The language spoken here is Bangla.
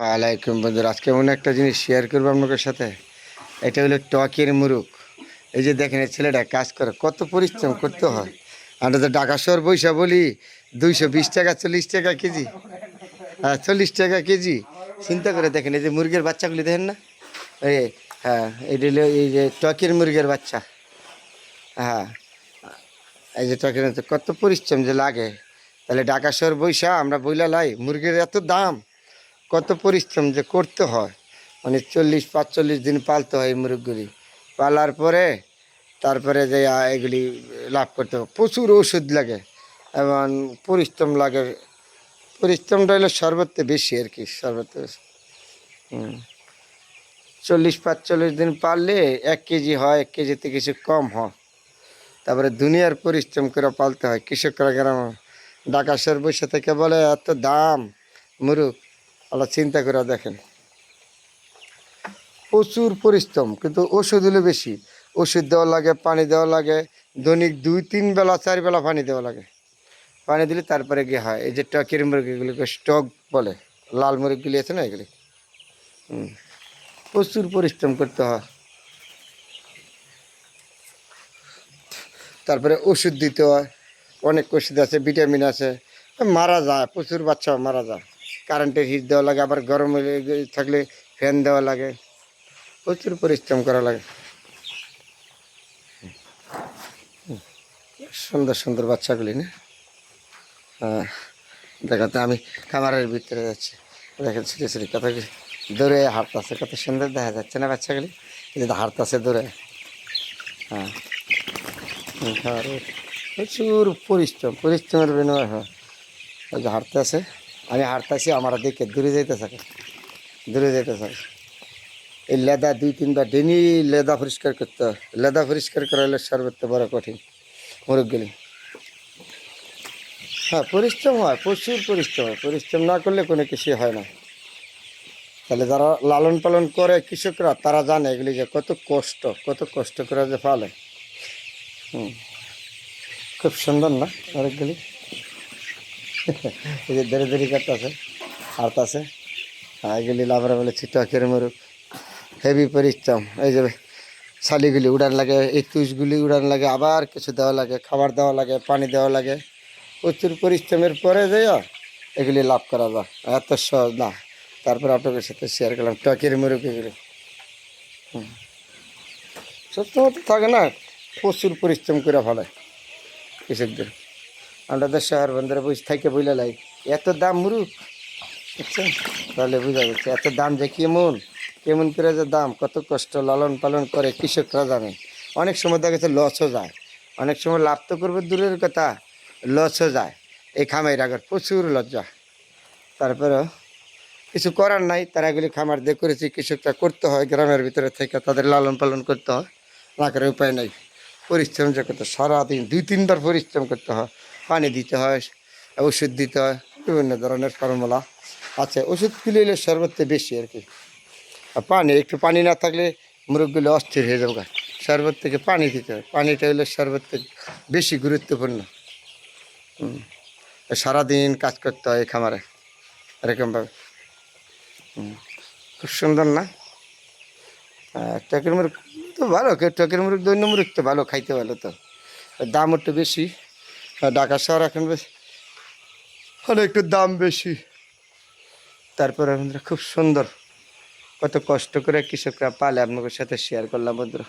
ওয়ালাইকুম বন্ধুরা, আজকে এমন একটা জিনিস শেয়ার করবো আপনাদের সাথে। এটা হলো টকের মুরগ। এই যে দেখেন, এই ছেলেটা কাজ করে, কত পরিশ্রম করতে হয়। আমরা তো ঢাকা শহর বৈশা বলি 220 টাকা 40 টাকা কেজি। হ্যাঁ, 40 টাকা কেজি। চিন্তা করে দেখেন, এই যে মুরগির বাচ্চাগুলি দেখেন না। এই হ্যাঁ, এটা হলো এই যে টকের মুরগের বাচ্চা। হ্যাঁ, এই যে টকের কত পরিশ্রম যে লাগে। তাহলে ঢাকা শহর বৈশা আমরা বইলা লাই মুরগির এত দাম, কত পরিশ্রম যে করতে হয়। মানে 40-45 দিন পালতে হয় এই মুরগগুলি। পালার পরে তারপরে যে এগুলি লাভ করতে হয়, প্রচুর ওষুধ লাগে এবং পরিশ্রম লাগে। পরিশ্রমটা হলো সর্বত্র বেশি আর কি, সর্বত্র বেশি। 40-45 দিন পারলে 1 কেজি হয়, 1 কেজিতে কিছু কম হয়। তারপরে দুনিয়ার পরিশ্রম করে পালতে হয় কৃষকরা। গ্রাম ঢাকা শহর বসে থেকে বলে এত দাম মুরগ। আল্লাহ চিন্তা করে দেখেন, প্রচুর পরিশ্রম, কিন্তু ওষুধ হলে বেশি। ওষুধ দেওয়া লাগে, পানি দেওয়া লাগে, দৈনিক 2-3 বেলা 4 বেলা পানি দেওয়া লাগে। পানি দিলে তারপরে গিয়ে হয়। এই যে টকের মুরগিগুলিকে স্টক বলে, লাল মুরগিগুলি আছে না এগুলি। প্রচুর পরিশ্রম করতে হয়। তারপরে ওষুধ দিতে হয়, অনেক ওষুধ আছে, ভিটামিন আছে। মারা যায়, প্রচুর বাচ্চা মারা যায়। কারেন্টের হিট দেওয়া লাগে, আবার গরম থাকলে ফ্যান দেওয়া লাগে। প্রচুর পরিশ্রম করা লাগে। সুন্দর সুন্দর বাচ্চাগুলি না। হ্যাঁ, দেখাতে আমি খামারের ভিতরে যাচ্ছি। দেখেন ছোটো ছোটো কত দূরে হাঁটতেছে, কত সুন্দর দেখা যাচ্ছে না বাচ্চাগুলি। কিন্তু হাঁটতেছে দূরে। হ্যাঁ, প্রচুর পরিশ্রম, পরিশ্রমের বিনিময় হয়। ওই যে হাঁটতে আছে, আমি হাঁটতেছি, আমার দিকে দূরে যেতে থাকে, দূরে যেতে থাকে। এই লেদা 2-3 বার ডেলি লেদা পরিষ্কার করতে হয়। লেদা পরিষ্কার করা হলে সর্বত্র বড় কঠিন মুরগগুলি। হ্যাঁ, পরিশ্রম হয়, প্রচুর পরিশ্রম হয়। পরিশ্রম না করলে কোনো কিছুই হয় না। তাহলে যারা লালন পালন করে কৃষকরা, তারা জানে এগুলি যে কত কষ্ট করে যে পালে। খুব সুন্দর না অনেকগুলি। এই যে দেরি দেরি করতেছে, হারতাছে। এগুলি লাভরা বলেছি টকের মুরগ। হেভি পরিশ্রম। এই যে শালিগুলি উড়ান লাগে, এই তুষগুলি উড়ান লাগে, আবার কিছু দেওয়া লাগে, খাবার দেওয়া লাগে, পানি দেওয়া লাগে। প্রচুর পরিশ্রমের পরে যাইয়া এগুলি লাভ করা যায়, এত সহজ না। তারপর আপনাদের সাথে শেয়ার করলাম টকের মুরগ এগুলি। সত্য মতো থাকে না, প্রচুর পরিশ্রম করে ফেলে কৃষকদের। আমাদের শহর বন্ধুরা বসে থাকে বইলে লাই এত দাম মুরগ, বুঝছেন? তাহলে বোঝা যাচ্ছে এত দাম যে কেমন কেমন করে যে দাম, কত কষ্ট লালন পালন করে কৃষকরা জানে। অনেক সময় দেখা গেছে লসও যায়, অনেক সময় লাভ তো করবে দূরের কথা, লসও যায়। এই খামার আগের প্রচুর লজ্জা। তারপরে কিছু করার নাই, তারা এগুলি খামার দিয়ে করেছি, কৃষকরা করতে হয় গ্রামের ভিতরে থেকে, তাদের লালন পালন করতে হয়, না করে উপায় নাই। পরিশ্রম যে করতে সারাদিন 2-3 বার পরিশ্রম করতে হয়, পানি দিতে হয়, ওষুধ দিতে হয়, বিভিন্ন ধরনের ফর্মুলা আছে। ওষুধ খুলিলে সর্বত্র বেশি আর কি। আর পানি, একটু পানি না থাকলে মুরগগুলো অস্থির হয়ে যাবে। শরবত থেকে পানি দিতে হয়, পানিটা হলো সর্বত্র বেশি গুরুত্বপূর্ণ। সারাদিন কাজ করতে হয় খামারে এরকমভাবে। খুব সুন্দর না? টকের মুরগ তো ভালো, টকের মুরগ দৈন্য মুরগ তো ভালো, খাইতে ভালো তো। দাম একটু বেশি, ঢাকা শহর এখন বেশ হলে একটু দাম বেশি। তারপরে আমাদের খুব সুন্দর, কত কষ্ট করে কৃষকরা পালে আপনাদের সাথে শেয়ার করলাম বন্ধুরা।